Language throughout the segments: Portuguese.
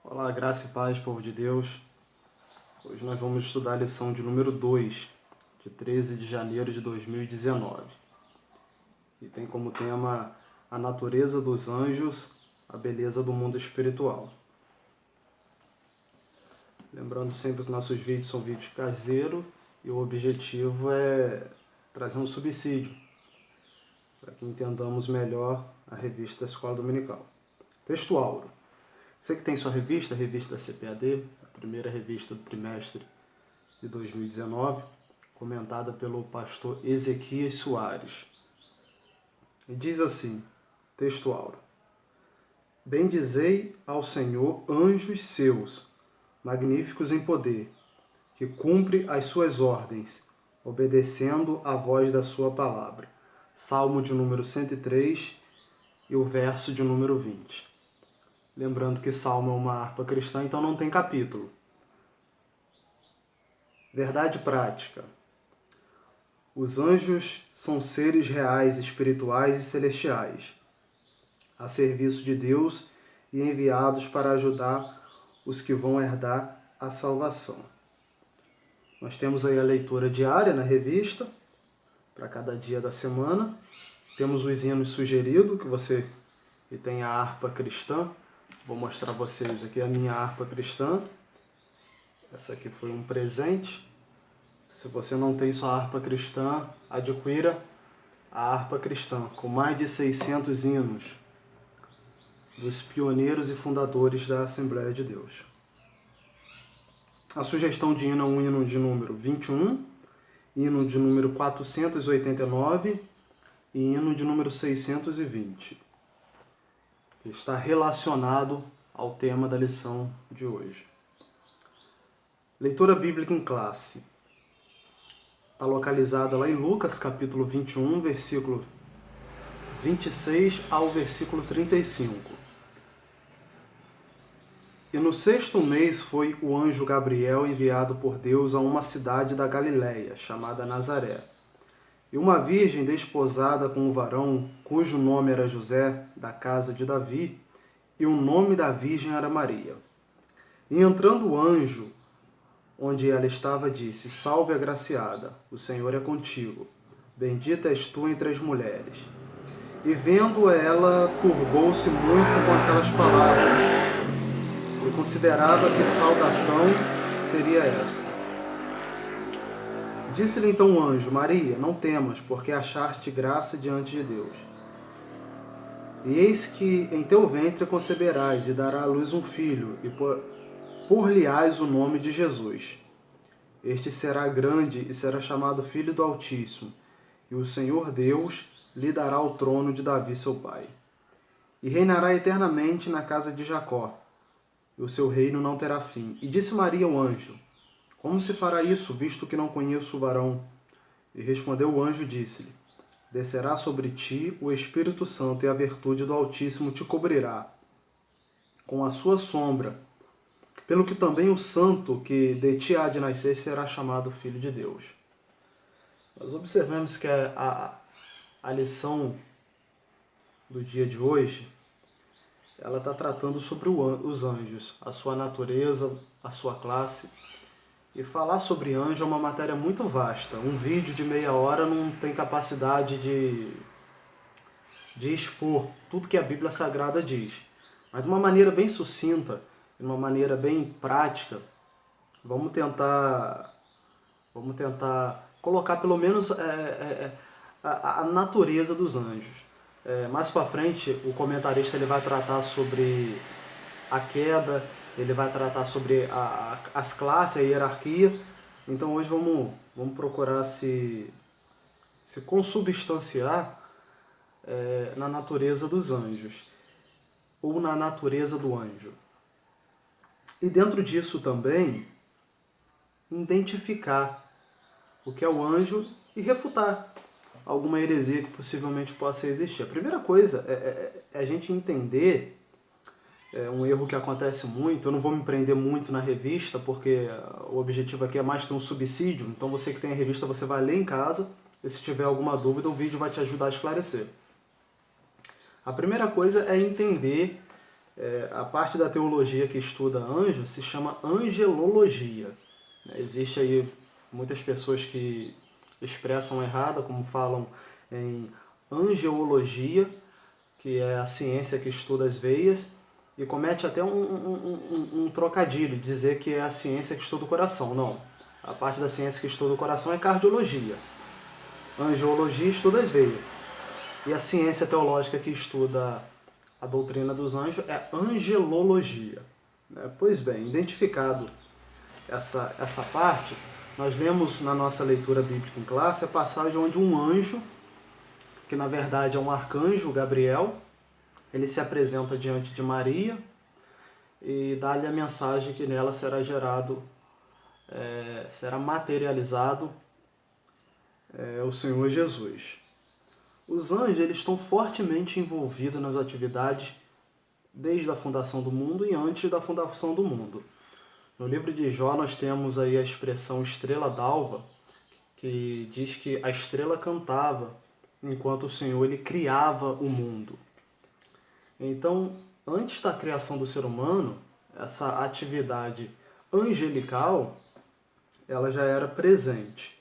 Olá, graça e paz, povo de Deus. Hoje nós vamos estudar a lição de número 2, de 13 de janeiro de 2019. E tem como tema a natureza dos anjos, a beleza do mundo espiritual. Lembrando sempre que nossos vídeos são vídeos caseiros e o objetivo é trazer um subsídio para que entendamos melhor a revista da Escola Dominical. Texto áureo. Você que tem sua revista, a revista da CPAD, a primeira revista do trimestre de 2019, comentada pelo pastor Ezequias Soares. E diz assim, texto áureo: Bendizei ao Senhor anjos seus, magníficos em poder, que cumpre as suas ordens, obedecendo à voz da sua palavra. Salmo de número 103 e o verso de número 20. Lembrando que Salmo é uma harpa cristã, então não tem capítulo. Verdade prática. Os anjos são seres reais, espirituais e celestiais, a serviço de Deus e enviados para ajudar os que vão herdar a salvação. Nós temos aí a leitura diária na revista, para cada dia da semana. Temos os hinos sugeridos, que você que tem a harpa cristã. Vou mostrar a vocês aqui a minha harpa cristã. Essa aqui foi um presente. Se você não tem sua harpa cristã, adquira a harpa cristã, com mais de 600 hinos dos pioneiros e fundadores da Assembleia de Deus. A sugestão de hino é um hino de número 21, hino de número 489 e hino de número 620. Que está relacionado ao tema da lição de hoje. Leitura bíblica em classe. Está localizada lá em Lucas, capítulo 21, versículo 26 ao versículo 35. E no 6º mês foi o anjo Gabriel enviado por Deus a uma cidade da Galiléia, chamada Nazaré. E uma virgem desposada com um varão, cujo nome era José, da casa de Davi, e o nome da virgem era Maria. E entrando o anjo, onde ela estava, disse: Salve, agraciada, o Senhor é contigo. Bendita és tu entre as mulheres. E vendo ela, turbou-se muito com aquelas palavras, e considerava que saudação seria esta. Disse-lhe então o anjo: Maria, não temas, porque achaste graça diante de Deus. E eis que em teu ventre conceberás e dará à luz um filho, e por-lhe-ás o nome de Jesus. Este será grande e será chamado Filho do Altíssimo, e o Senhor Deus lhe dará o trono de Davi seu pai. E reinará eternamente na casa de Jacó, e o seu reino não terá fim. E disse Maria ao anjo: Como se fará isso, visto que não conheço o varão? E respondeu o anjo e disse-lhe: Descerá sobre ti o Espírito Santo, e a virtude do Altíssimo te cobrirá com a sua sombra, pelo que também o santo que de ti há de nascer será chamado Filho de Deus. Nós observamos que a lição do dia de hoje, ela está tratando sobre os anjos, a sua natureza, a sua classe. E falar sobre anjo é uma matéria muito vasta. Um vídeo de meia hora não tem capacidade de expor tudo que a Bíblia Sagrada diz. Mas de uma maneira bem sucinta, de uma maneira bem prática, vamos tentar colocar pelo menos a natureza dos anjos. Mais para frente, o comentarista ele vai tratar sobre a queda, ele vai tratar sobre as classes, a hierarquia. Então hoje vamos procurar se consubstanciar na natureza dos anjos, ou na natureza do anjo. E dentro disso também, identificar o que é o anjo e refutar alguma heresia que possivelmente possa existir. A primeira coisa é a gente entender. É um erro que acontece muito. Eu não vou me prender muito na revista, porque o objetivo aqui é mais ter um subsídio. Então você que tem a revista, você vai ler em casa, e se tiver alguma dúvida, o vídeo vai te ajudar a esclarecer. A primeira coisa é entender A parte da teologia que estuda anjo se chama angelologia. Existe aí muitas pessoas que expressam errado, como falam em angeologia, que é a ciência que estuda as veias, e comete até um trocadilho, dizer que é a ciência que estuda o coração. Não, a parte da ciência que estuda o coração é cardiologia. Angeologia estuda as veias. E a ciência teológica que estuda a doutrina dos anjos é angelologia. Pois bem, identificado essa parte, nós lemos na nossa leitura bíblica em classe a passagem onde um anjo, que na verdade é um arcanjo, Gabriel, ele se apresenta diante de Maria e dá-lhe a mensagem que nela será gerado, será materializado o Senhor Jesus. Os anjos eles estão fortemente envolvidos nas atividades desde a fundação do mundo e antes da fundação do mundo. No livro de Jó nós temos aí a expressão estrela d'alva, que diz que a estrela cantava enquanto o Senhor ele criava o mundo. Então, antes da criação do ser humano, essa atividade angelical, ela já era presente,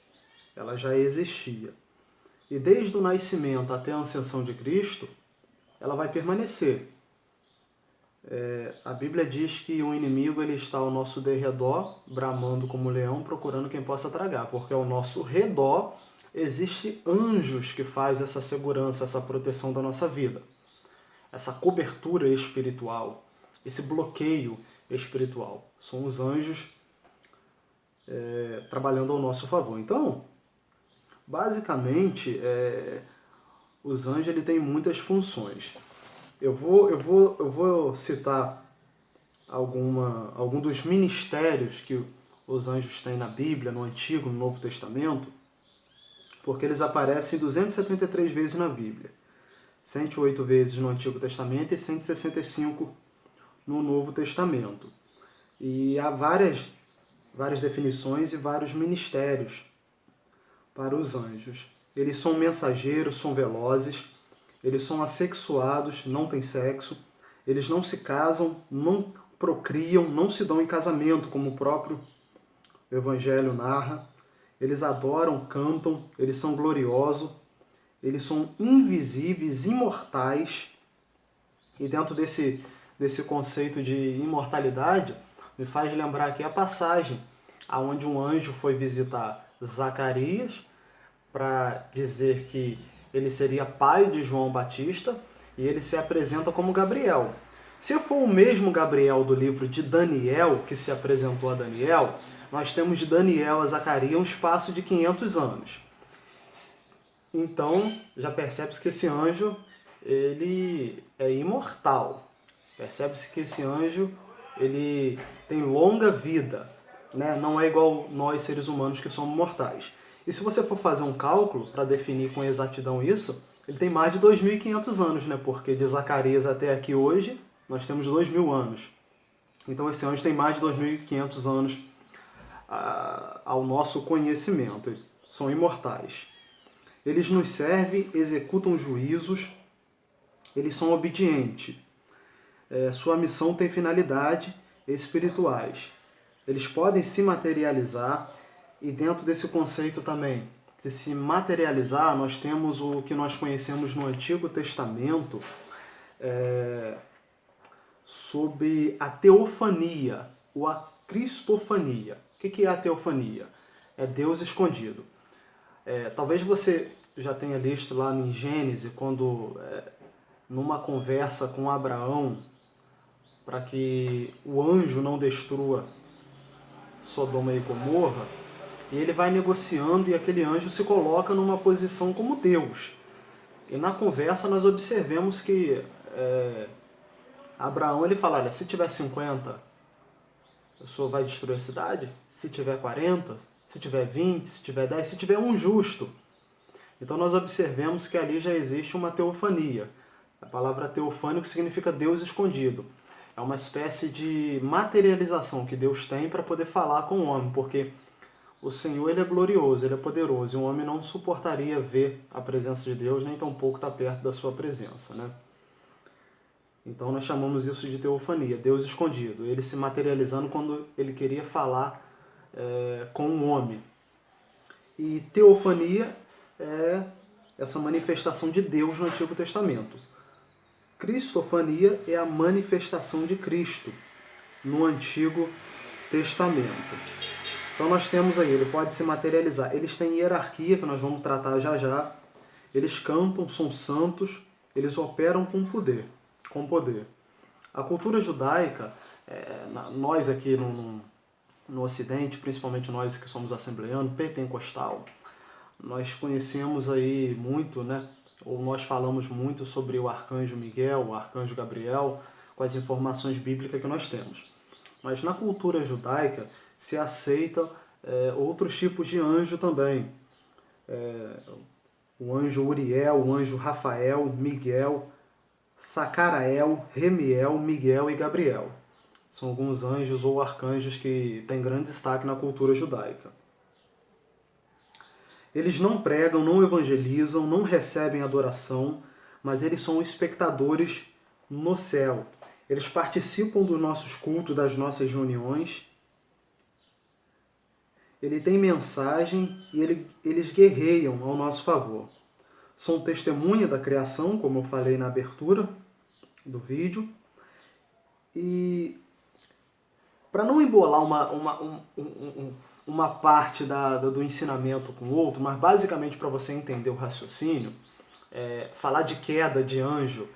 ela já existia. E desde o nascimento até a ascensão de Cristo, ela vai permanecer. A Bíblia diz que o inimigo ele está ao nosso derredor, bramando como leão, procurando quem possa tragar, porque ao nosso redor existem anjos que fazem essa segurança, essa proteção da nossa vida. Essa cobertura espiritual, esse bloqueio espiritual. São os anjos trabalhando ao nosso favor. Então, basicamente, os anjos ele têm muitas funções. Eu vou citar algum dos ministérios que os anjos têm na Bíblia, no Antigo e no Novo Testamento, porque eles aparecem 273 vezes na Bíblia. 108 vezes no Antigo Testamento e 165 no Novo Testamento. E há várias definições e vários ministérios para os anjos. Eles são mensageiros, são velozes, eles são assexuados, não têm sexo, eles não se casam, não procriam, não se dão em casamento, como o próprio Evangelho narra. Eles adoram, cantam, eles são gloriosos, eles são invisíveis, imortais. E dentro desse conceito de imortalidade, me faz lembrar aqui a passagem onde um anjo foi visitar Zacarias para dizer que ele seria pai de João Batista, e ele se apresenta como Gabriel. Se for o mesmo Gabriel do livro de Daniel, que se apresentou a Daniel, nós temos de Daniel a Zacarias um espaço de 500 anos. Então, já percebe-se que esse anjo ele é imortal. Percebe-se que esse anjo ele tem longa vida, né? Não é igual nós seres humanos que somos mortais. E se você for fazer um cálculo para definir com exatidão isso, ele tem mais de 2.500 anos, né? Porque de Zacarias até aqui hoje, nós temos 2.000 anos. Então esse anjo tem mais de 2.500 anos ao nosso conhecimento. São imortais. Eles nos servem, executam juízos, eles são obedientes. Sua missão tem finalidade espirituais. Eles podem se materializar, e dentro desse conceito também de se materializar, nós temos o que nós conhecemos no Antigo Testamento sobre a teofania, ou a cristofania. O que é a teofania? É Deus escondido. Talvez você já tenha visto lá em Gênesis, quando numa conversa com Abraão, para que o anjo não destrua Sodoma e Gomorra, e ele vai negociando e aquele anjo se coloca numa posição como Deus. E na conversa nós observamos que Abraão ele fala, olha, se tiver 50, o senhor vai destruir a cidade? Se tiver 40, se tiver 20, se tiver 10, se tiver um justo. Então nós observamos que ali já existe uma teofania. A palavra teofânico significa Deus escondido. É uma espécie de materialização que Deus tem para poder falar com o homem, porque o Senhor ele é glorioso, ele é poderoso, e um homem não suportaria ver a presença de Deus, nem tampouco estar perto da sua presença, né? Então nós chamamos isso de teofania, Deus escondido, ele se materializando quando ele queria falar com um homem. E teofania é essa manifestação de Deus no Antigo Testamento. Cristofania é a manifestação de Cristo no Antigo Testamento. Então nós temos aí, ele pode se materializar. Eles têm hierarquia, que nós vamos tratar já já. Eles cantam, são santos, eles operam com poder. A cultura judaica, nós aqui no Ocidente, principalmente nós que somos assembleanos, pentecostal, nós conhecemos aí muito, né? Ou nós falamos muito sobre o arcanjo Miguel, o arcanjo Gabriel, com as informações bíblicas que nós temos. Mas na cultura judaica se aceita outros tipos de anjo também. O anjo Uriel, o anjo Rafael, Miguel, Sacarael, Remiel, Miguel e Gabriel. São alguns anjos ou arcanjos que têm grande destaque na cultura judaica. Eles não pregam, não evangelizam, não recebem adoração, mas eles são espectadores no céu. Eles participam dos nossos cultos, das nossas reuniões. Ele tem mensagem e eles guerreiam ao nosso favor. São testemunha da criação, como eu falei na abertura do vídeo. E para não embolar uma parte do ensinamento com o outro, mas basicamente para você entender o raciocínio, falar de queda de anjo,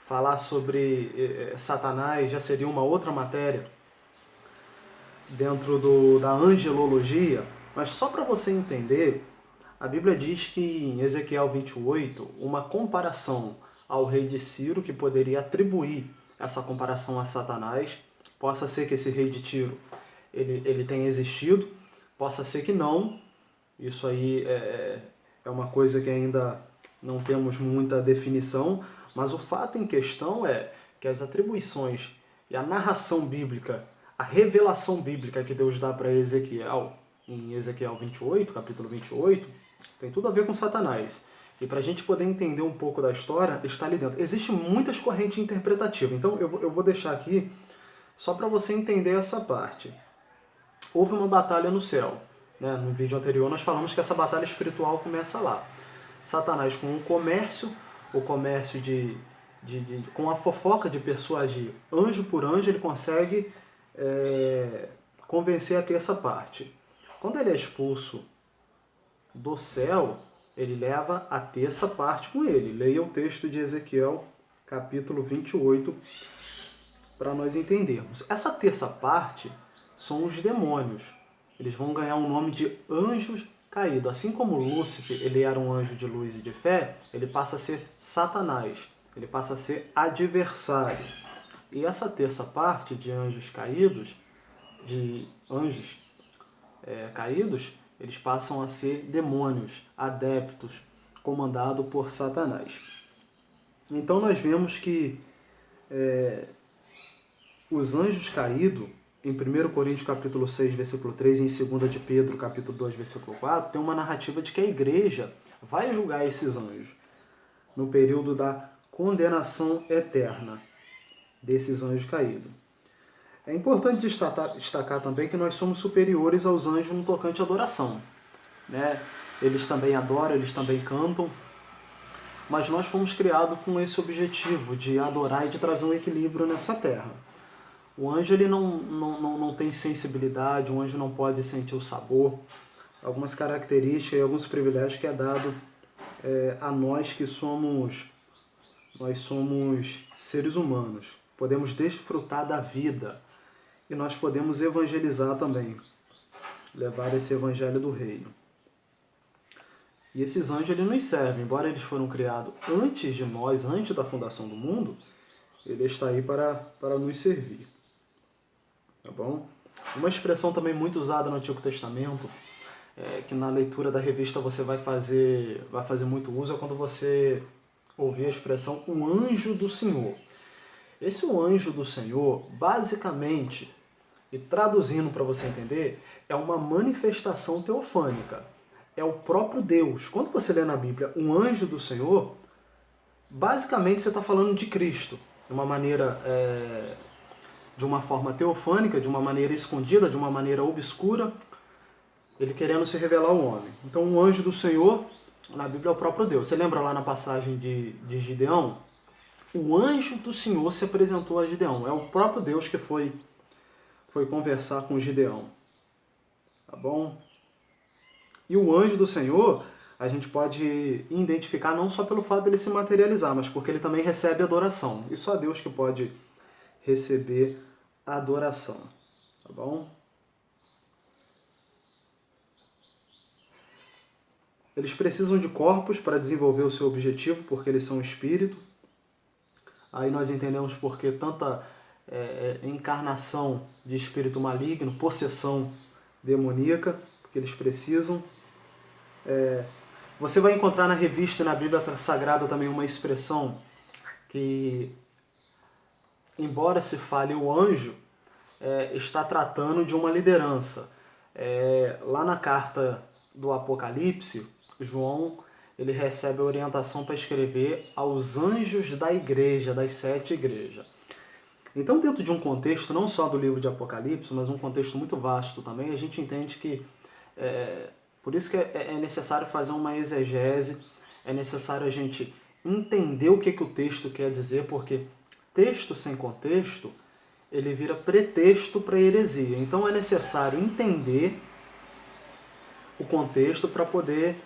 falar sobre Satanás já seria uma outra matéria dentro da angelologia, mas só para você entender, a Bíblia diz que em Ezequiel 28, uma comparação ao rei de Ciro, que poderia atribuir essa comparação a Satanás, possa ser que esse rei de Tiro ele tenha existido, possa ser que não, isso aí é uma coisa que ainda não temos muita definição, mas o fato em questão é que as atribuições e a narração bíblica, a revelação bíblica que Deus dá para Ezequiel, em Ezequiel 28, capítulo 28, tem tudo a ver com Satanás. E para a gente poder entender um pouco da história, está ali dentro. Existem muitas correntes interpretativas, então eu vou deixar aqui só para você entender essa parte. Houve uma batalha no céu. Né? No vídeo anterior nós falamos que essa batalha espiritual começa lá. Satanás com o comércio com a fofoca de persuadir anjo por anjo, ele consegue convencer a ter essa parte. Quando ele é expulso do céu, ele leva a terça parte com ele. Leia o texto de Ezequiel, capítulo 28, para nós entendermos. Essa terça parte são os demônios. Eles vão ganhar o nome de anjos caídos. Assim como Lúcifer, ele era um anjo de luz e de fé, ele passa a ser Satanás. Ele passa a ser adversário. E essa terça parte de anjos caídos, eles passam a ser demônios, adeptos, comandados por Satanás. Então nós vemos que os anjos caídos, em 1 Coríntios capítulo 6, versículo 3, e em 2 de Pedro capítulo 2, versículo 4, tem uma narrativa de que a igreja vai julgar esses anjos no período da condenação eterna desses anjos caídos. É importante destacar também que nós somos superiores aos anjos no tocante à adoração. Né? Eles também adoram, eles também cantam, mas nós fomos criados com esse objetivo de adorar e de trazer um equilíbrio nessa terra. O anjo ele não tem sensibilidade, o anjo não pode sentir o sabor, algumas características e alguns privilégios que é dado a nós que somos seres humanos. Podemos desfrutar da vida e nós podemos evangelizar também, levar esse evangelho do reino. E esses anjos eles nos servem, embora eles foram criados antes de nós, antes da fundação do mundo, ele está aí para nos servir. Tá bom? Uma expressão também muito usada no Antigo Testamento, que na leitura da revista você vai fazer muito uso, é quando você ouvir a expressão um anjo do Senhor. Esse um anjo do Senhor, basicamente, e traduzindo para você entender, é uma manifestação teofânica. É o próprio Deus. Quando você lê na Bíblia um anjo do Senhor, basicamente você está falando de Cristo. de uma maneira, de uma forma teofânica, de uma maneira escondida, de uma maneira obscura, ele querendo se revelar ao homem. Então o anjo do Senhor, na Bíblia, é o próprio Deus. Você lembra lá na passagem de Gideão? O anjo do Senhor se apresentou a Gideão. É o próprio Deus que foi conversar com Gideão. Tá bom? E o anjo do Senhor, a gente pode identificar não só pelo fato dele se materializar, mas porque ele também recebe adoração. E só Deus que pode receber adoração. Tá bom? Eles precisam de corpos para desenvolver o seu objetivo, porque eles são espírito. Aí nós entendemos por que tanta encarnação de espírito maligno, possessão demoníaca, porque eles precisam. Você vai encontrar na revista e na Bíblia Sagrada também uma expressão que, embora se fale o anjo, está tratando de uma liderança. Lá na carta do Apocalipse, João ele recebe a orientação para escrever aos anjos da igreja, das 7 igrejas. Então, dentro de um contexto, não só do livro de Apocalipse, mas um contexto muito vasto também, a gente entende que, por isso que é necessário fazer uma exegese, é necessário a gente entender o que o texto quer dizer, porque texto sem contexto, ele vira pretexto para heresia. Então, é necessário entender o contexto para poder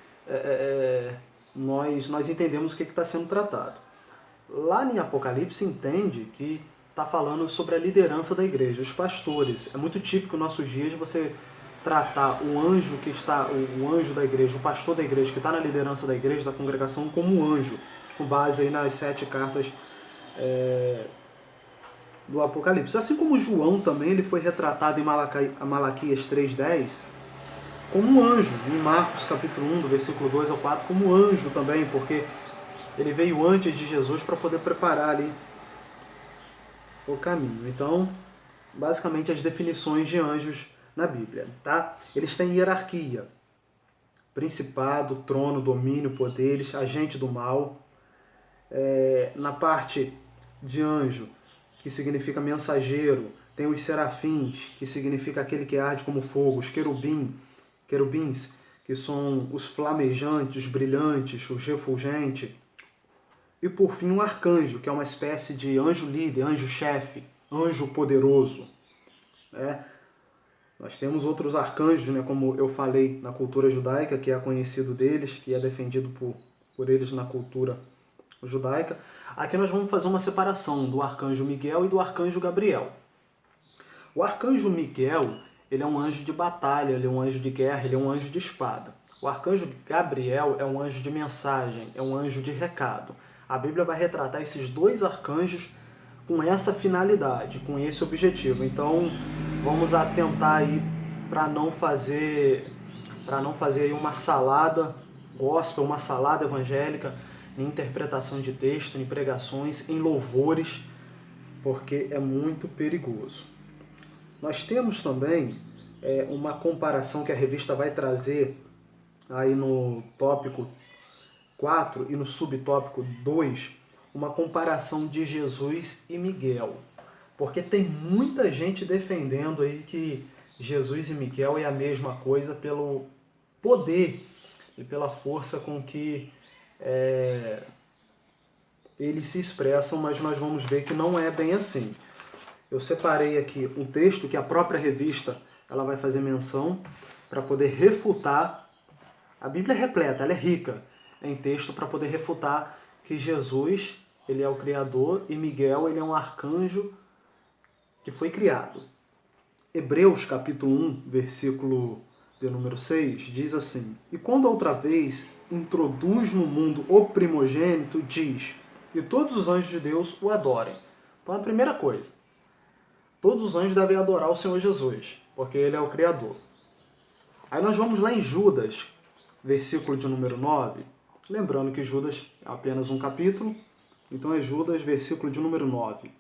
nós entendemos o que está sendo tratado. Lá em Apocalipse entende que está falando sobre a liderança da igreja, os pastores. É muito típico nos nossos dias você tratar o anjo que está, o anjo da igreja, o pastor da igreja que está na liderança da igreja, da congregação, como um anjo, com base aí nas 7 cartas do Apocalipse. Assim como João também ele foi retratado em Malaquias 3:10 como um anjo, em Marcos capítulo 1, do versículo 2 ao 4, como anjo também, porque ele veio antes de Jesus para poder preparar ali o caminho. Então, basicamente as definições de anjos na Bíblia, tá? Eles têm hierarquia, principado, trono, domínio, poderes, agente do mal. Na parte de anjo, que significa mensageiro, tem os serafins, que significa aquele que arde como fogo, os querubins, que são os flamejantes, os brilhantes, os refulgentes. E por fim, um arcanjo, que é uma espécie de anjo líder, anjo chefe, anjo poderoso. Nós temos outros arcanjos, como eu falei na cultura judaica, que é conhecido deles, que é defendido por eles na cultura judaica. Aqui nós vamos fazer uma separação do arcanjo Miguel e do arcanjo Gabriel. O arcanjo Miguel, ele é um anjo de batalha, ele é um anjo de guerra, ele é um anjo de espada. O arcanjo Gabriel é um anjo de mensagem, é um anjo de recado. A Bíblia vai retratar esses 2 arcanjos com essa finalidade, com esse objetivo. Então, vamos atentar aí para não fazer aí uma salada gospel, uma salada evangélica em interpretação de texto, em pregações, em louvores, porque é muito perigoso. Nós temos também uma comparação que a revista vai trazer aí no tópico 4 e no subtópico 2, uma comparação de Jesus e Miguel. Porque tem muita gente defendendo aí que Jesus e Miguel é a mesma coisa pelo poder e pela força com que eles se expressam, mas nós vamos ver que não é bem assim. Eu separei aqui um texto que a própria revista ela vai fazer menção para poder refutar. A Bíblia é repleta, ela é rica em texto para poder refutar que Jesus ele é o Criador e Miguel ele é um arcanjo que foi criado. Hebreus capítulo 1, versículo de número 6, diz assim: E quando outra vez introduz no mundo o primogênito, diz, e todos os anjos de Deus o adorem. Então a primeira coisa, todos os anjos devem adorar o Senhor Jesus, porque ele é o Criador. Aí nós vamos lá em Judas, versículo de número 9, lembrando que Judas é apenas um capítulo, então é Judas, versículo de número 9.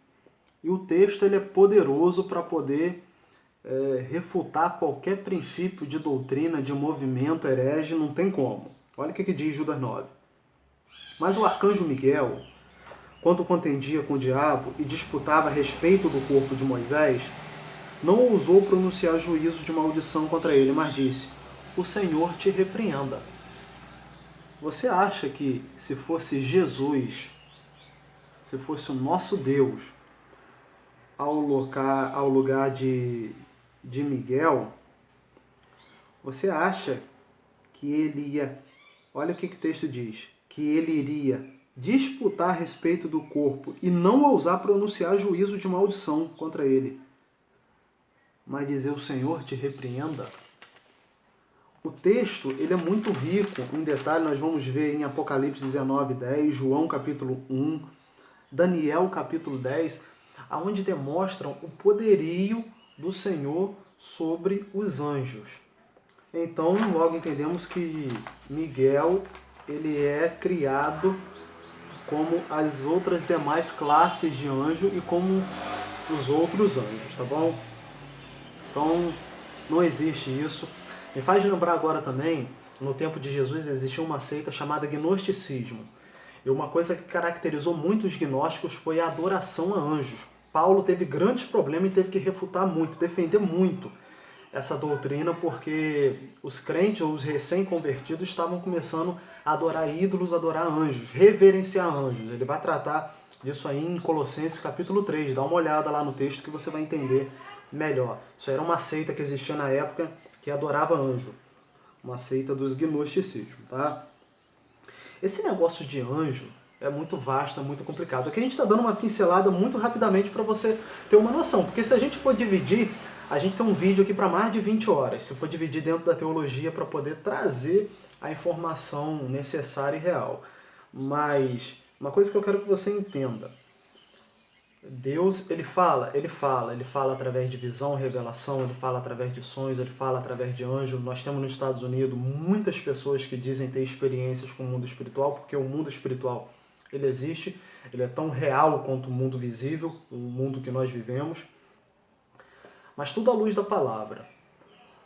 E o texto ele é poderoso para poder refutar qualquer princípio de doutrina, de movimento herege, não tem como. Olha o que diz Judas 9. Mas o arcanjo Miguel quando contendia com o diabo e disputava a respeito do corpo de Moisés, não ousou pronunciar juízo de maldição contra ele, mas disse: o Senhor te repreenda. Você acha que se fosse Jesus, se fosse o nosso Deus, ao lugar de Miguel, você acha que ele ia, olha o que o texto diz, que ele iria disputar a respeito do corpo e não ousar pronunciar juízo de maldição contra ele, mas dizer: o Senhor te repreenda? O texto ele é muito rico em detalhe, nós vamos ver em Apocalipse 19:10, João capítulo 1, Daniel capítulo 10, onde demonstram o poderio do Senhor sobre os anjos. Então, logo entendemos que Miguel ele é criado como as outras demais classes de anjo e como os outros anjos, tá bom? Então, não existe isso. Me faz lembrar agora também, no tempo de Jesus existia uma seita chamada gnosticismo. E uma coisa que caracterizou muito os gnósticos foi a adoração a anjos. Paulo teve grandes problemas e teve que refutar muito, defender muito essa doutrina, porque os crentes ou os recém-convertidos estavam começando a adorar ídolos, adorar anjos, reverenciar anjos. Ele vai tratar disso aí em Colossenses capítulo 3. Dá uma olhada lá no texto que você vai entender melhor. Isso era uma seita que existia na época que adorava anjo. Uma seita dos gnosticismos, tá? Esse negócio de anjo é muito vasto, é muito complicado. Aqui a gente está dando uma pincelada muito rapidamente para você ter uma noção. Porque se a gente for dividir, a gente tem um vídeo aqui para mais de 20 horas. Se for dividir dentro da teologia para poder trazer a informação necessária e real. Mas uma coisa que eu quero que você entenda. Deus, ele fala através de visão, revelação, ele fala através de sonhos, ele fala através de anjo. Nós temos nos Estados Unidos muitas pessoas que dizem ter experiências com o mundo espiritual, porque o mundo espiritual, ele existe, ele é tão real quanto o mundo visível, o mundo que nós vivemos. Mas tudo à luz da palavra,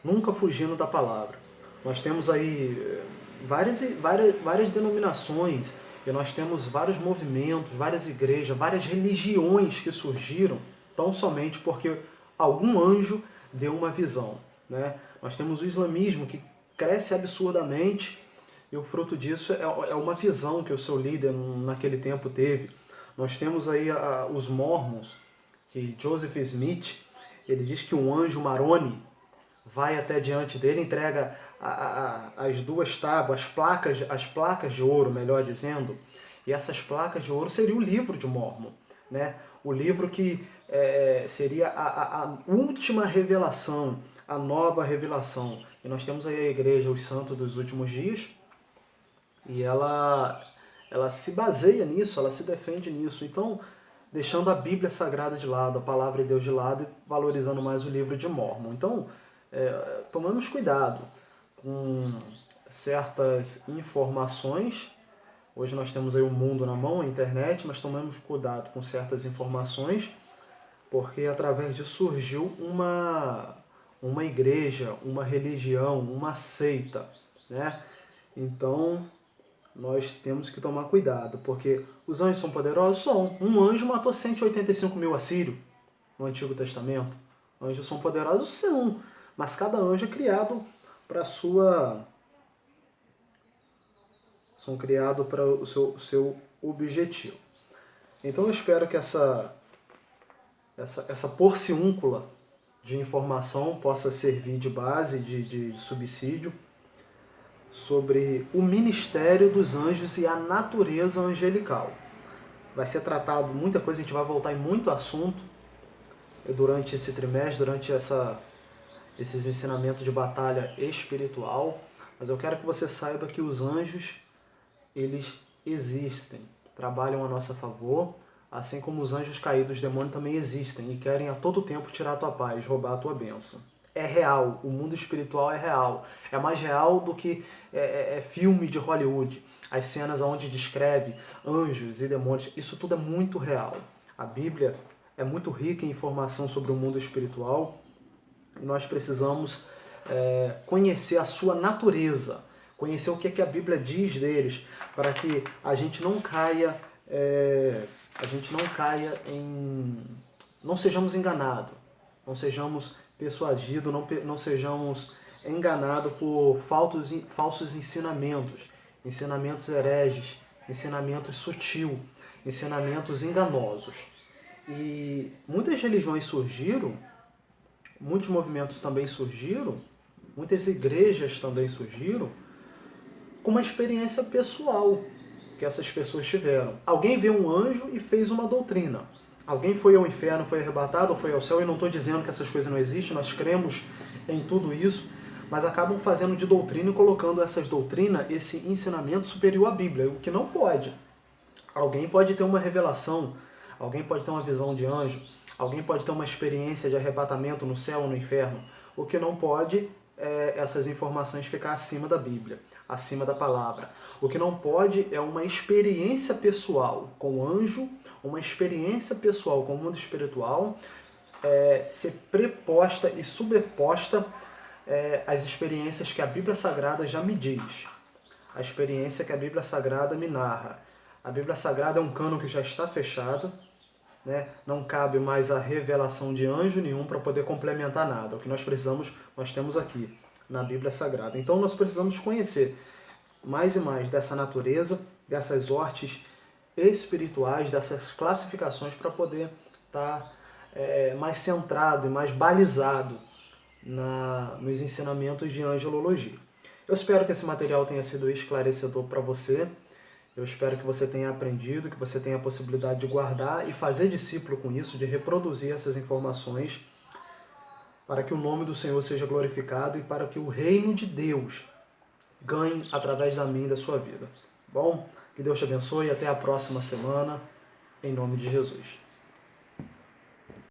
nunca fugindo da palavra. Nós temos aí várias denominações, e nós temos vários movimentos, várias igrejas, várias religiões que surgiram tão somente porque algum anjo deu uma visão, né? Nós temos o islamismo que cresce absurdamente e o fruto disso é uma visão que o seu líder naquele tempo teve. Nós temos aí os mormons, que Joseph Smith, ele diz que um anjo Maroni vai até diante dele, entrega as duas tábuas, as placas de ouro, melhor dizendo, e essas placas de ouro seriam o livro de Mórmon, né? O livro que seria a última revelação, a nova revelação. E nós temos aí a igreja, os santos dos últimos dias, e ela se baseia nisso, ela se defende nisso. Então, deixando a Bíblia Sagrada de lado, a Palavra de Deus de lado e valorizando mais o livro de Mórmon. Então, tomamos cuidado com certas informações. Hoje nós temos aí o mundo na mão, a internet, mas tomamos cuidado com certas informações, porque através disso surgiu uma igreja, uma religião, uma seita, né? Então, nós temos que tomar cuidado, porque os anjos são poderosos? São. Um anjo matou 185 mil assírios no Antigo Testamento. Anjos são poderosos? São. Mas cada anjo é criado para são criados para o seu objetivo. Então eu espero que essa porciúncula de informação possa servir de base, de subsídio, sobre o ministério dos anjos e a natureza angelical. Vai ser tratado muita coisa, a gente vai voltar em muito assunto durante esse trimestre, durante esses ensinamentos de batalha espiritual, mas eu quero que você saiba que os anjos, eles existem, trabalham a nosso favor, assim como os anjos caídos, os demônios também existem e querem a todo tempo tirar a tua paz, roubar a tua bênção. É real, o mundo espiritual é real, é mais real do que filme de Hollywood, as cenas onde descreve anjos e demônios, isso tudo é muito real. A Bíblia é muito rica em informação sobre o mundo espiritual e nós precisamos conhecer a sua natureza, conhecer o que a Bíblia diz deles, para que a gente não caia a gente não caia não sejamos enganados, não sejamos persuadidos, não sejamos enganados por falsos ensinamentos hereges, ensinamentos sutil, ensinamentos enganosos. E muitas religiões surgiram, muitos movimentos também surgiram, muitas igrejas também surgiram com uma experiência pessoal que essas pessoas tiveram. Alguém viu um anjo e fez uma doutrina. Alguém foi ao inferno, foi arrebatado ou foi ao céu, e não estou dizendo que essas coisas não existem, nós cremos em tudo isso, mas acabam fazendo de doutrina e colocando essas doutrinas, esse ensinamento superior à Bíblia, o que não pode. Alguém pode ter uma revelação, alguém pode ter uma visão de anjo, alguém pode ter uma experiência de arrebatamento no céu ou no inferno. O que não pode é essas informações ficar acima da Bíblia, acima da palavra. O que não pode é uma experiência pessoal com o anjo, uma experiência pessoal com o mundo espiritual, ser preposta e sobreposta às experiências que a Bíblia Sagrada já me diz, a experiência que a Bíblia Sagrada me narra. A Bíblia Sagrada é um cânon que já está fechado, né? Não cabe mais a revelação de anjo nenhum para poder complementar nada. O que nós precisamos, nós temos aqui na Bíblia Sagrada. Então nós precisamos conhecer mais e mais dessa natureza, dessas hortes espirituais, dessas classificações, para poder estar mais centrado e mais balizado nos ensinamentos de angelologia. Eu espero que esse material tenha sido esclarecedor para você. Eu espero que você tenha aprendido, que você tenha a possibilidade de guardar e fazer discípulo com isso, de reproduzir essas informações, para que o nome do Senhor seja glorificado e para que o reino de Deus ganhe através da minha e da sua vida. Bom, que Deus te abençoe e até a próxima semana, em nome de Jesus.